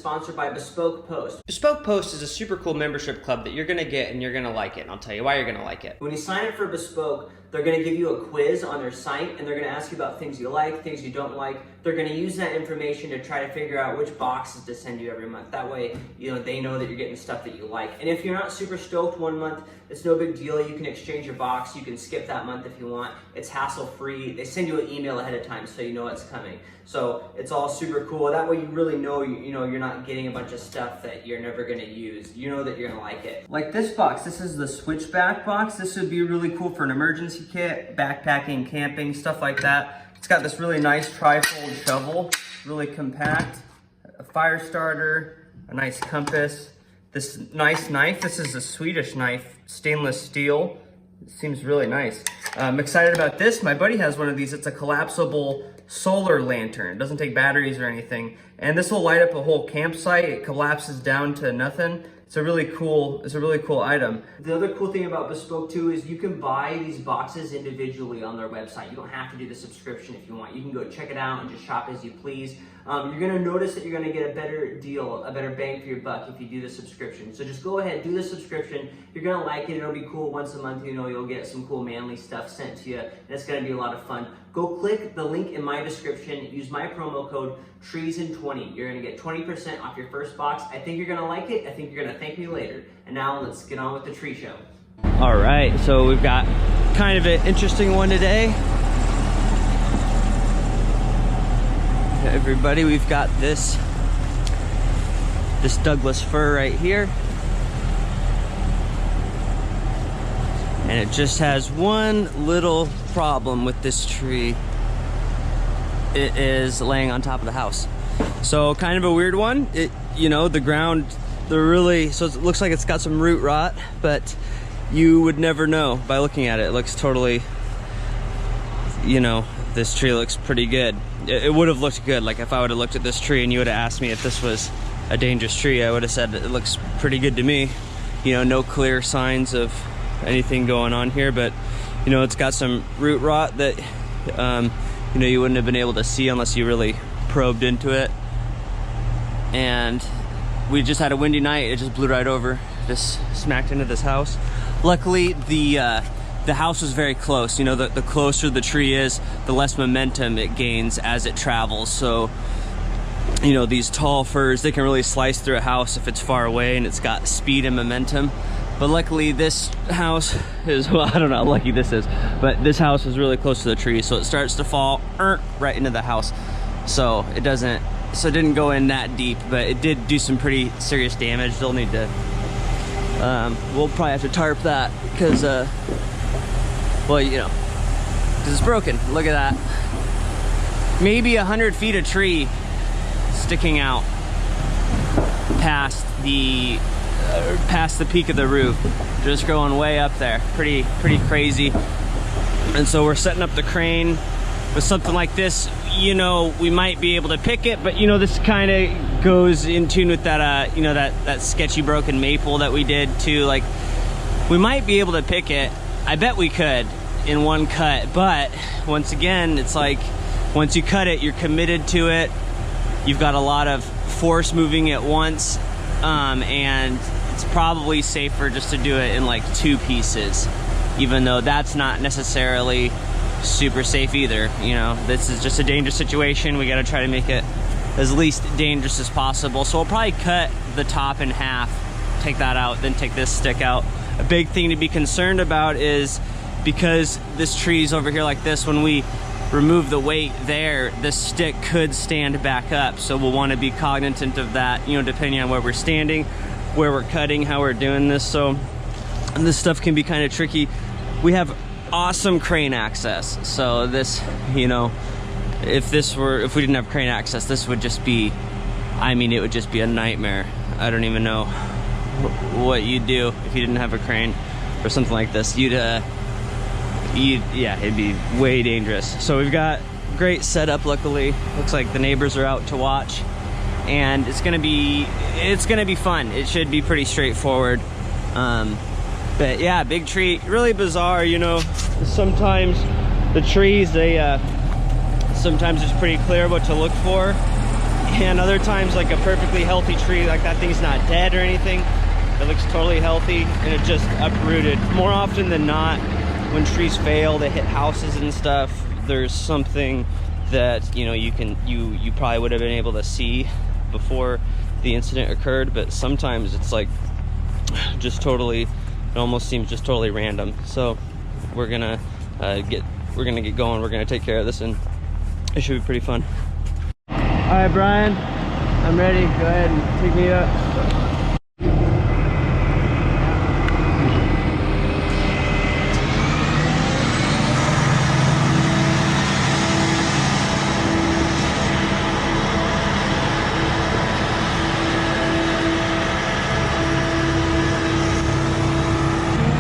sponsored by Bespoke Post. Bespoke Post is a super cool membership club that you're gonna get and you're gonna like it. And I'll tell you why you're gonna like it. When you sign up for Bespoke, they're gonna give you a quiz on their site and they're gonna ask you about things you like, things you don't like. They're gonna use that information to try to figure out which boxes to send you every month. That way, they know that you're getting stuff that you like. And if you're not super stoked one month, it's no big deal. You can exchange your box. You can skip that month if you want. It's hassle-free. They send you an email ahead of time so you know it's coming. So it's all super cool. That way you really know, you're not getting a bunch of stuff that you're never gonna use. You know that you're gonna like it. Like this box, this is the switchback box. This would be really cool for an emergency kit, backpacking, camping, stuff like that. It's got this really nice tri-fold shovel, really compact, a fire starter, a nice compass, this nice knife. This is a Swedish knife, stainless steel. It seems really nice. I'm excited about this. My buddy has one of these. It's a collapsible solar lantern. It doesn't take batteries or anything. And this will light up a whole campsite. It collapses down to nothing. It's a really cool item. The other cool thing about Bespoke too is you can buy these boxes individually on their website. You don't have to do the subscription if you want. You can go check it out and just shop as you please. You're gonna notice that you're gonna get a better deal, a better bang for your buck if you do the subscription. So just go ahead, do the subscription. You're gonna like it, it'll be cool. Once a month, you'll get some cool manly stuff sent to you, and it's gonna be a lot of fun. Go click the link in my description, use my promo code TREESIN20. You're gonna get 20% off your first box. I think you're gonna like it. I think you're gonna thank me later. And now let's get on with the tree show. All right, so we've got kind of an interesting one today. Everybody, we've got this Douglas fir right here. And it just has one little problem with this tree. It is laying on top of the house. So kind of a weird one. The ground, so it looks like it's got some root rot, but you would never know by looking at it. It looks totally, this tree looks pretty good. It would have looked good. Like if I would have looked at this tree and you would have asked me if this was a dangerous tree, I would have said it looks pretty good to me. No clear signs of anything going on here, but it's got some root rot that you wouldn't have been able to see unless you really probed into it. And we just had a windy night. It just blew right over, just smacked into this house. Luckily, the house was very close. The closer the tree is, the less momentum it gains as it travels. So, these tall firs, they can really slice through a house if it's far away and it's got speed and momentum. But luckily this house is, well, I don't know how lucky this is, but this house is really close to the tree, so it starts to fall right into the house. So it didn't go in that deep, but it did do some pretty serious damage. They'll need to, we'll probably have to tarp that because, because it's broken. Look at that. Maybe 100 feet of tree sticking out past the peak of the roof, just going way up there. Pretty crazy. And so we're setting up the crane with something like this. We might be able to pick it, but this kind of goes in tune with that that sketchy broken maple that we did too. Like, we might be able to pick it. I bet we could in one cut, but once again, it's like once you cut it, you're committed to it. You've got a lot of force moving at once, and it's probably safer just to do it in like 2 pieces, even though that's not necessarily super safe either. This is just a dangerous situation. We got to try to make it as least dangerous as possible. So we'll probably cut the top in half, take that out, then take this stick out. A big thing to be concerned about is because this tree's over here like this, when we remove the weight there, this stick could stand back up. So we'll want to be cognizant of that, depending on where we're standing, where we're cutting, how we're doing this. So this stuff can be kind of tricky. We have awesome crane access. So this, if we didn't have crane access, this would just be, it would just be a nightmare. I don't even know what you'd do if you didn't have a crane or something like this. It'd be way dangerous. So we've got great setup, luckily. Looks like the neighbors are out to watch, and it's gonna be fun. It should be pretty straightforward. But yeah, big tree, really bizarre. Sometimes the trees, sometimes it's pretty clear what to look for. And other times, like a perfectly healthy tree, like that thing's not dead or anything. It looks totally healthy and it just uprooted. More often than not, when trees fail, they hit houses and stuff, there's something that, you know, you probably would have been able to see before the incident occurred, but sometimes it's like just totally, it almost seems just totally random. So we're gonna get going. We're gonna take care of this and it should be pretty fun. All right, Brian, I'm ready. Go ahead and take me up.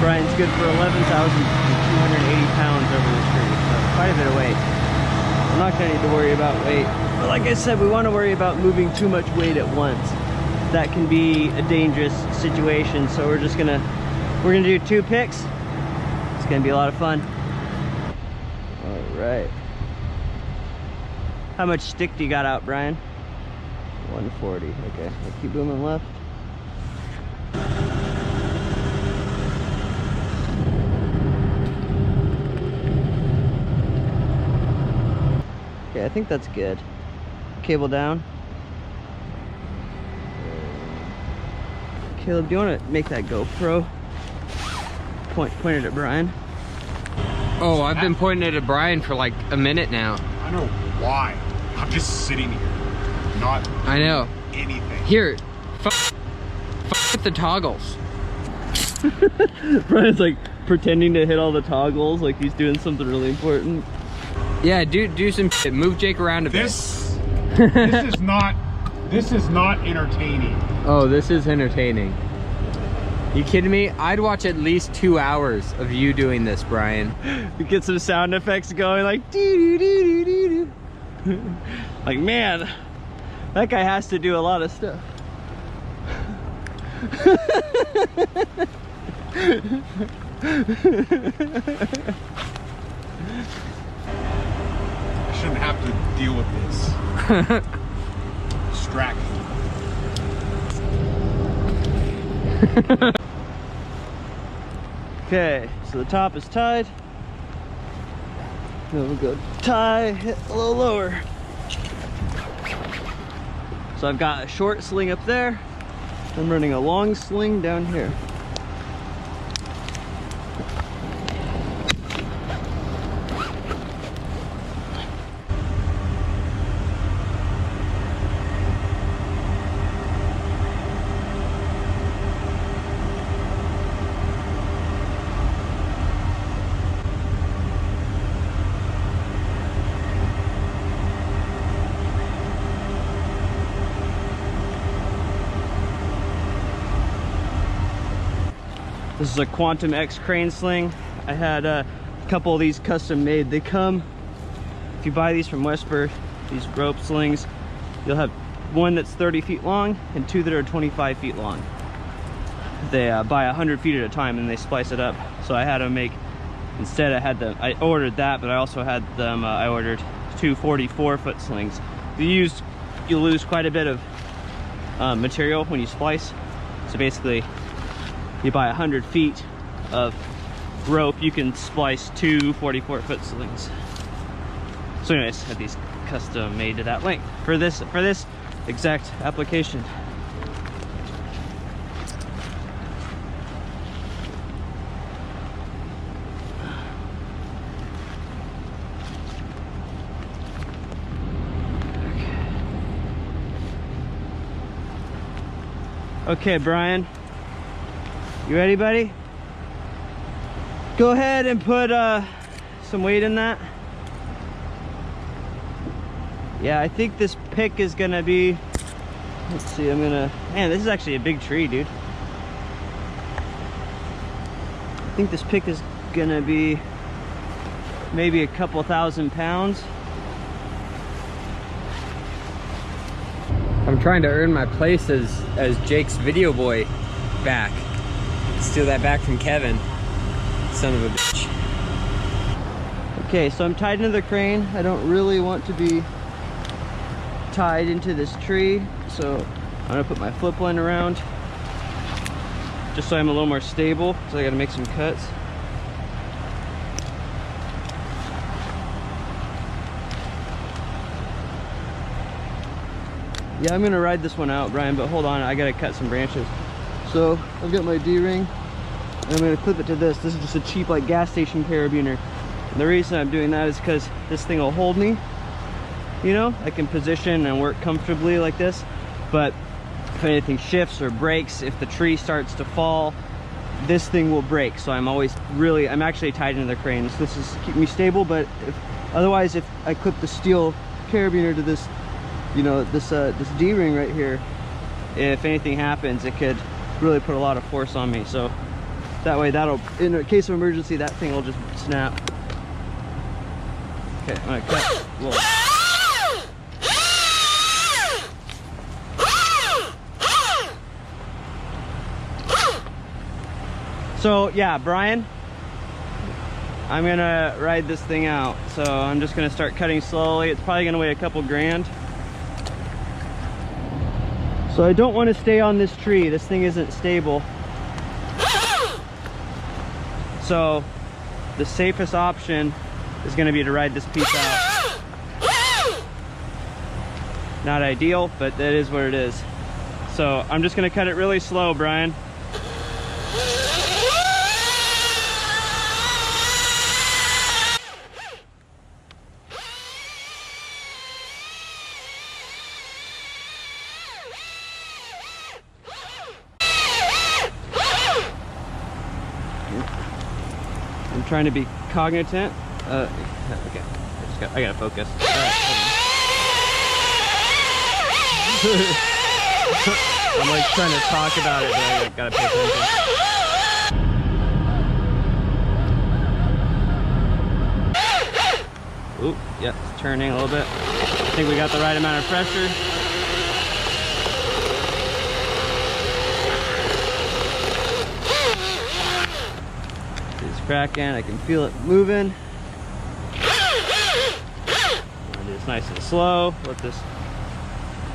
Brian's good for 11,280 pounds over the tree, so quite a bit of weight. I'm not gonna need to worry about weight, but like I said, we want to worry about moving too much weight at once. That can be a dangerous situation, so we're gonna do 2 picks. It's gonna be a lot of fun. All right. How much stick do you got out, Brian? 140. Okay, I'll keep moving left. Okay, I think that's good. Cable down. Caleb, do you want to make that GoPro? Point it at Brian. Oh, I've been pointing it at Brian for like a minute now. I know why. I'm just sitting here, not I know. anything. Here, fuck with the toggles. Brian's like pretending to hit all the toggles like he's doing something really important. Yeah, do some shit. Move Jake around a bit. This is not entertaining. Oh, this is entertaining. You kidding me? I'd watch at least 2 hours of you doing this, Brian. We get some sound effects going, like doo doo doo doo doo. Like, man, that guy has to do a lot of stuff. I shouldn't have to deal with this. Distraction. Okay, so the top is tied. Then we'll go tie, hit a little lower. So I've got a short sling up there. I'm running a long sling down here. This is a Quantum X crane sling. I had a couple of these custom made. They come, if you buy these from Westbird, these rope slings, you'll have one that's 30 feet long and 2 that are 25 feet long. They buy 100 feet at a time and they splice it up. So I had them make, instead I ordered that, but I also had them, I ordered 2 44-foot slings. You lose quite a bit of material when you splice. So basically, you buy 100 feet of rope, you can splice 2 44-foot slings. So anyways, I had these custom made to that length for this exact application. Okay, Brian. You ready, buddy? Go ahead and put some weight in that. Yeah, I think this pick is gonna be, let's see, man, this is actually a big tree, dude. I think this pick is gonna be maybe a couple 1,000 pounds. I'm trying to earn my place as Jake's video boy back. Steal that back from Kevin, son of a bitch. Okay, so I'm tied into the crane. I don't really want to be tied into this tree, so I'm gonna put my flip line around just so I'm a little more stable. So I gotta make some cuts. Yeah, I'm gonna ride this one out, Brian, but hold on, I gotta cut some branches. So I've got my D-ring, and I'm gonna clip it to this. This is just a cheap like gas station carabiner. And the reason I'm doing that is because this thing will hold me. You know, I can position and work comfortably like this, but if anything shifts or breaks, if the tree starts to fall, this thing will break. So I'm actually tied into the crane. So this is keep me stable, but otherwise if I clip the steel carabiner to this, you know, this D-ring right here, if anything happens, it could really put a lot of force on me. So that way, in a case of emergency, that thing will just snap. Okay, I'm gonna cut. Whoa. So yeah, Brian, I'm gonna ride this thing out. So I'm just gonna start cutting slowly. It's probably gonna weigh a couple grand. So I don't want to stay on this tree. This thing isn't stable. So the safest option is going to be to ride this piece out. Not ideal, but that is what it is. So I'm just going to cut it really slow, Brian. I'm trying to be cognizant. Okay, I gotta focus. All right, I'm like trying to talk about it, but I gotta pay attention. Oop, yeah, it's turning a little bit. I think we got the right amount of pressure. Cracking, I can feel it moving. I do this nice and slow. Let this,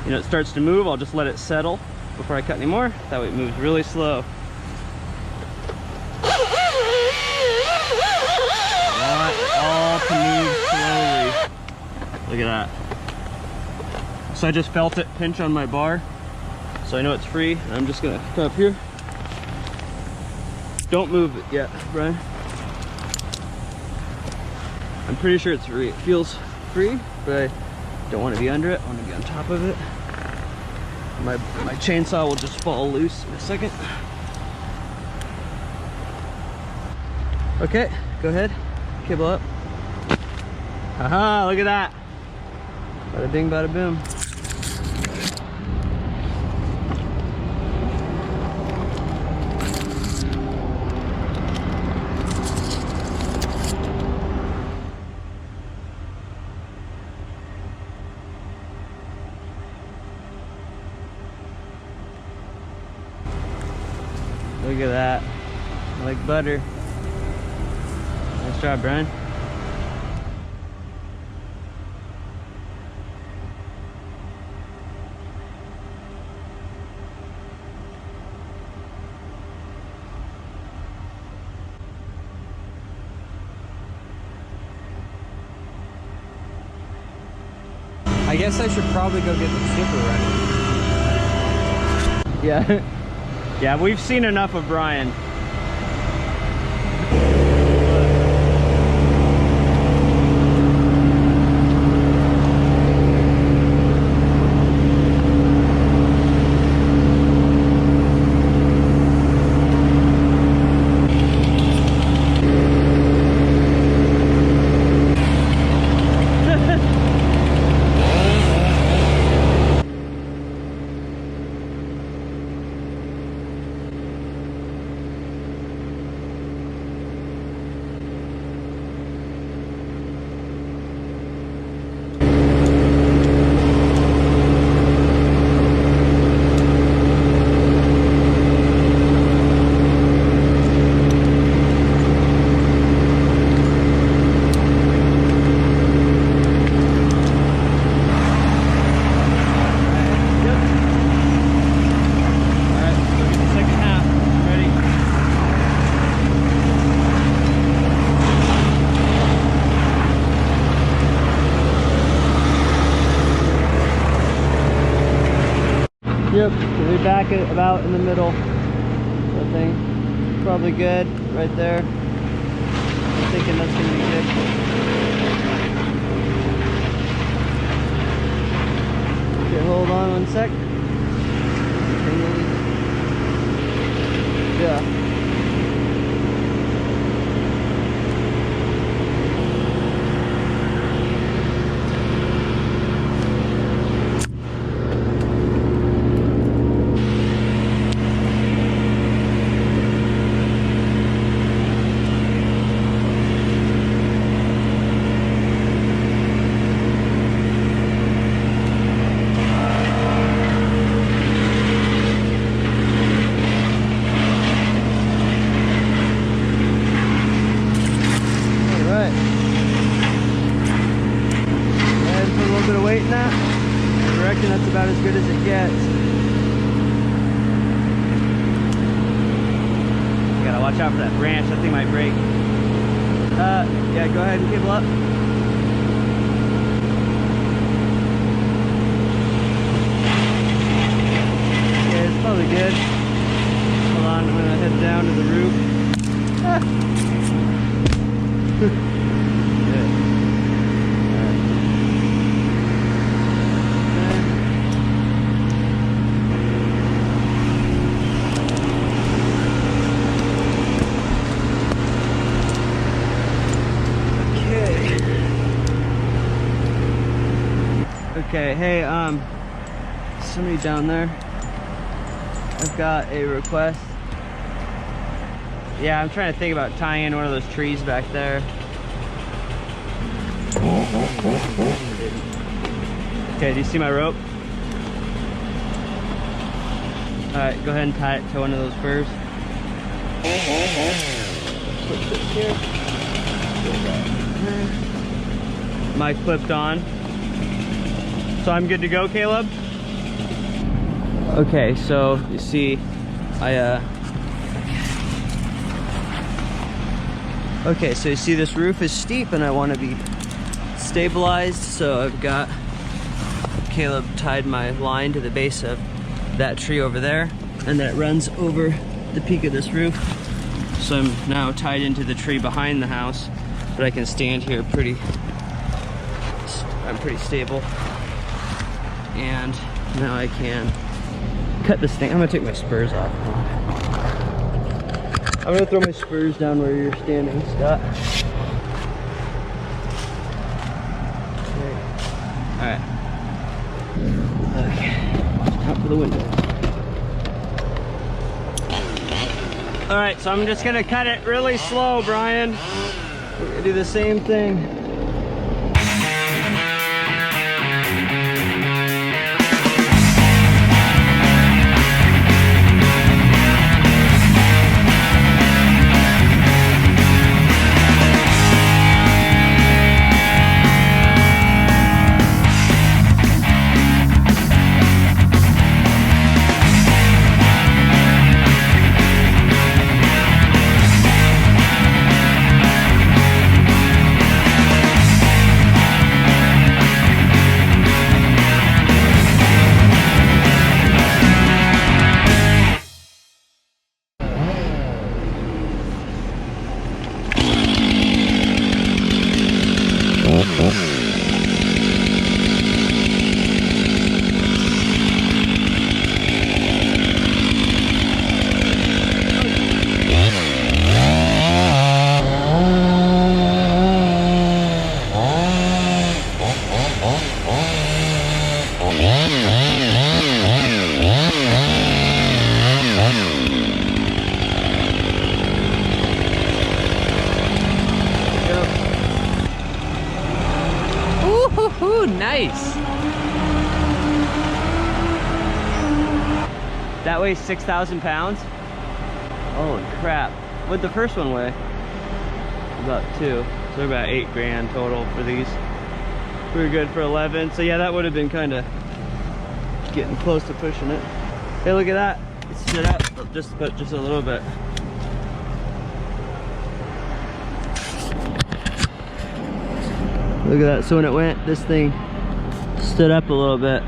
you know, it starts to move. I'll just let it settle before I cut any more. That way it moves really slow. I want it all to move slowly. Look at that. So I just felt it pinch on my bar, so I know it's free. I'm just gonna come up here. Don't move it yet, Brian. I'm pretty sure it's free. It feels free, but I don't want to be under it. I want to be on top of it. My chainsaw will just fall loose in a second. Okay, go ahead. Kibble up. Haha, look at that. Bada bing, bada boom. Look at that, like butter. Nice job, Brian. I guess I should probably go get the zipper running. Yeah. Yeah, we've seen enough of Brian. you're back at about in the middle. I think probably good right there. I'm thinking that's gonna be good. Okay, hold on one sec. Yeah. That's about as good as it gets. You gotta watch out for that branch, that thing might break. Yeah, go ahead and cable up. Yeah, it's probably good. Hold on, I'm gonna head down to the roof. Ah. Okay, hey, somebody down there. I've got a request. Yeah, I'm trying to think about tying in one of those trees back there. Okay, do you see my rope? Alright, go ahead and tie it to one of those firs. Put this here. Mic clipped on. So I'm good to go, Caleb? Okay, so you see, okay, so you see this roof is steep and I want to be stabilized, so I've got Caleb tied my line to the base of that tree over there, and that runs over the peak of this roof. So I'm now tied into the tree behind the house, but I can stand here I'm pretty stable. And now I can cut this thing. I'm gonna take my spurs off. I'm gonna throw my spurs down where you're standing, Scott. Okay. Alright. Okay. Out for the window. Alright, so I'm just gonna cut it really slow, Brian. We're gonna do the same thing. Ooh, nice. That weighs 6,000 pounds? Holy crap. What'd the first one weigh? About 2. So they're about 8 grand total for these. Pretty good for 11. So yeah, that would have been kind of getting close to pushing it. Hey, look at that. It stood up just a little bit. Look at that. So when it went, this thing stood up a little bit.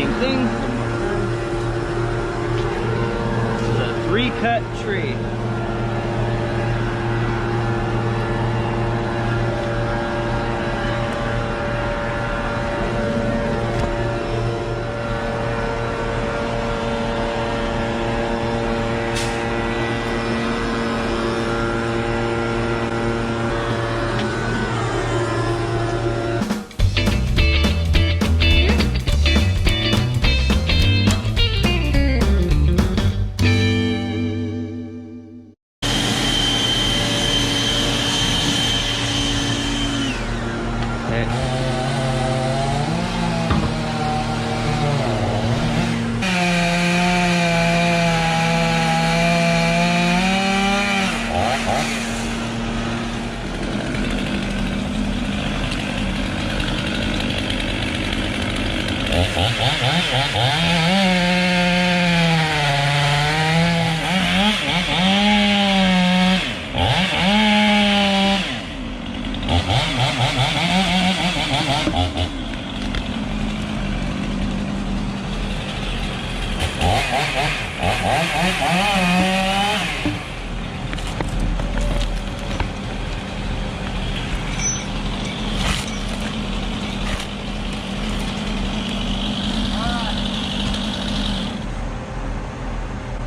same thing. This is a 3-cut tree.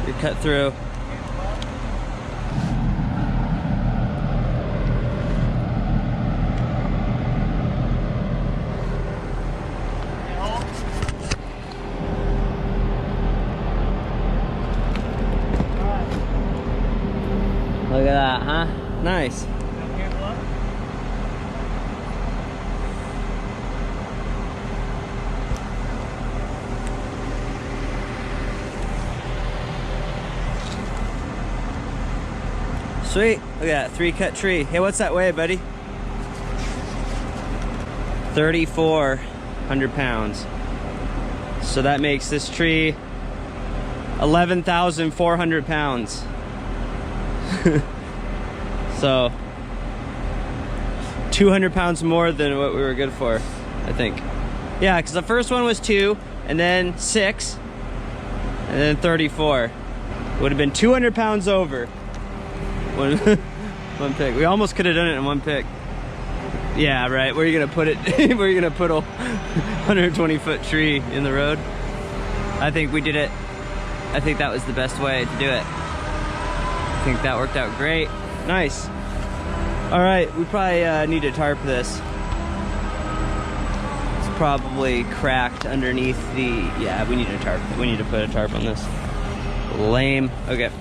You're cut through. Look at that, huh? Nice. Sweet. Look at that 3-cut tree. Hey, what's that weigh, buddy? 3,400 pounds. So that makes this tree 11,400 pounds. So 200 pounds more than what we were good for, I think. Yeah, because the first one was 2, and then 6, and then 34. Would have been 200 pounds over. One pick. We almost could have done it in one pick. Yeah, right. Where are you gonna put it? Where are you gonna put a 120-foot tree in the road? I think we did it. I think that was the best way to do it. I think that worked out great. Nice. All right, we probably need to tarp this. It's probably cracked underneath the, yeah, we need a tarp. We need to put a tarp on this. Lame. Okay.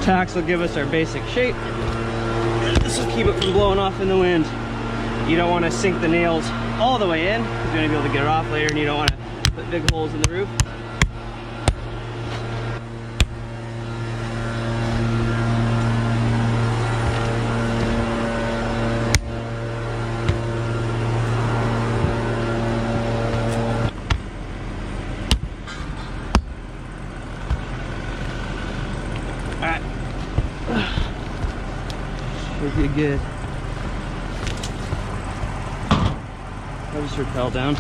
Tacks will give us our basic shape. This will keep it from blowing off in the wind. You don't want to sink the nails all the way in, because you're going to be able to get it off later, and you don't want to put big holes in the roof. Should be good. I'll just rappel down. A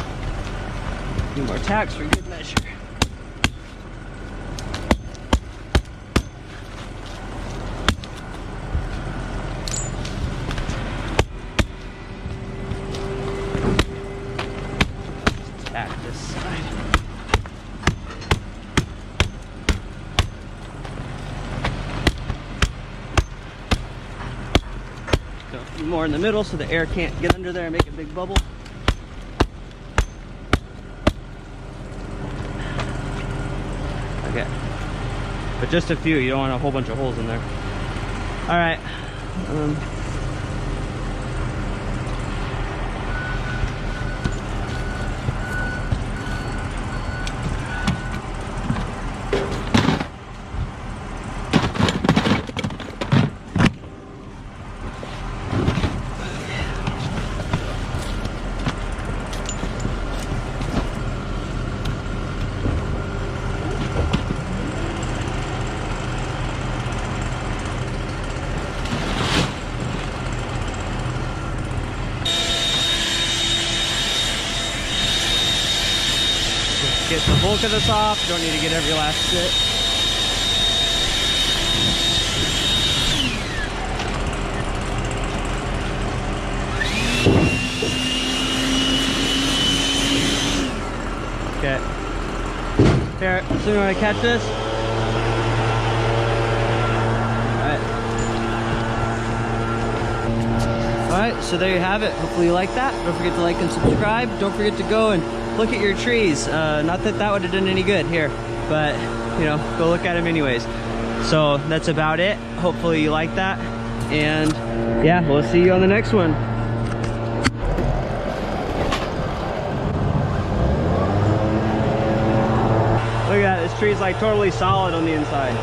few more tacks for good measure. Tack this side. Go a few more in the middle so the air can't get under there and make a big bubble. Okay, but just a few. You don't want a whole bunch of holes in there. All right. Get the bulk of this off. Don't need to get every last bit. Okay. Here, so you want to catch this? Alright, so there you have it. Hopefully you like that. Don't forget to like and subscribe. Don't forget to go and look at your trees. Not that that would have done any good here, but you know, go look at them anyways. So that's about it. Hopefully you like that. And yeah, we'll see you on the next one. Look at that, this tree's like totally solid on the inside.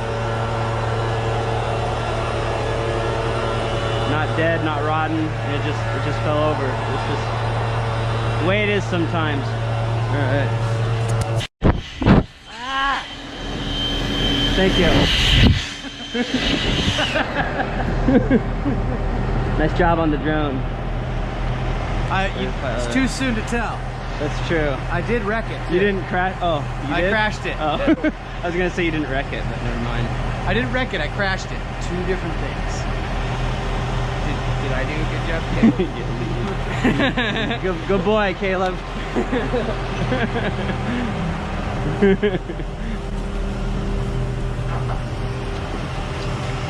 Not dead, not rotten. It just fell over. It's just the way it is sometimes. All right. Ah! Thank you. Nice job on the drone. It's too soon to tell. That's true. I did wreck it. You didn't crash? Oh, you did? I crashed it. Oh. I was gonna say you didn't wreck it, but never mind. I didn't wreck it. I crashed it. Two different things. Did I do a good job? Good boy, Caleb.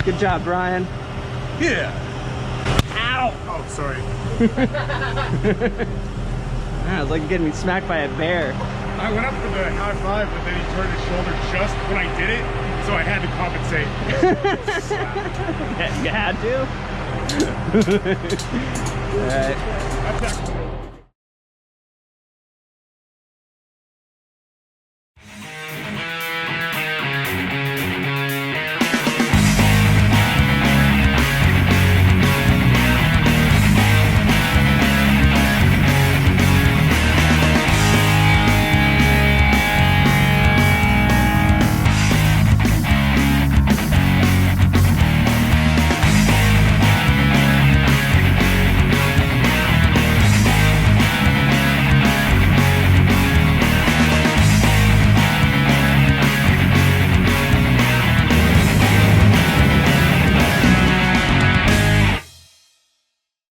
Good job, Brian. Yeah. Ow! Oh, sorry. It's like getting smacked by a bear. I went up for the high five, but then he turned his shoulder just when I did it, so I had to compensate. You had to? All right.